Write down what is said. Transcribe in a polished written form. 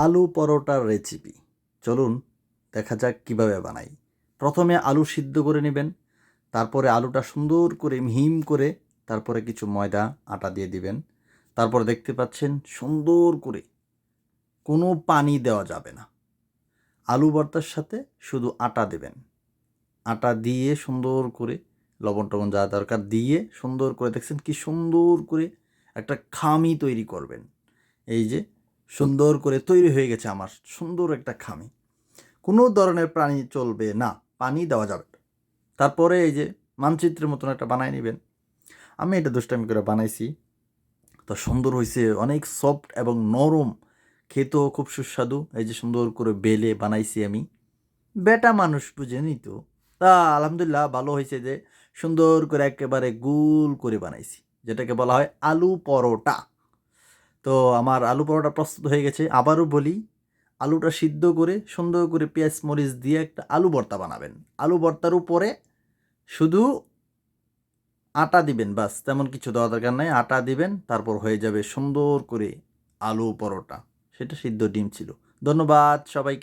আলু পরোটার রেসিপি চলুন দেখা যাক কিভাবে বানাই। প্রথমে আলু সিদ্ধ করে নেবেন, তারপরে আলুটা সুন্দর করে মিহিম করে তারপরে কিছু ময়দা আটা দিয়ে দিবেন। তারপরে দেখতে পাচ্ছেন সুন্দর করে কোনো পানি দেওয়া যাবে না। আলু ভর্তার সাথে শুধু আটা দেবেন। আটা দিয়ে সুন্দর করে লবণ টবণ যা দরকার দিয়ে সুন্দর করে দেখছেন কি সুন্দর করে একটা খামি তৈরি করবেন। এই যে সুন্দর করে তৈরি হয়ে গেছে আমার সুন্দর একটা খামি। কোনো ধরনের পানি চলবে না, পানি দেওয়া যাবে না। তারপরে এই যে মানচিত্রের মতন একটা বানায় নেবেন। আমি এটা দুষ্টামি করে বানাইছি, তো সুন্দর হয়েছে, অনেক সফট এবং নরম, খেতেও খুব সুস্বাদু। এই যে সুন্দর করে বেলে বানাইছি আমি, বেটা মানুষ বুঝেনি তো। তা আলহামদুলিল্লাহ ভালো হয়েছে যে সুন্দর করে একেবারে গোল করে বানাইছি, যেটাকে বলা হয় আলু পরোটা। তো আমার আলু পরোটা প্রস্তুত হয়ে গেছে। আবারও বলি, আলুটা সিদ্ধ করে সুন্দর করে পেঁয়াজ মরিচ দিয়ে একটা আলু ভর্তা বানাবেন। আলু ভর্তার উপরে শুধু আটা দিবেন, বাস, তেমন কিছু দেওয়া দরকার নাই। আটা দিবেন, তারপর হয়ে যাবে সুন্দর করে আলু পরোটা। সেটা সিদ্ধ ডিম ছিল। ধন্যবাদ সবাইকে।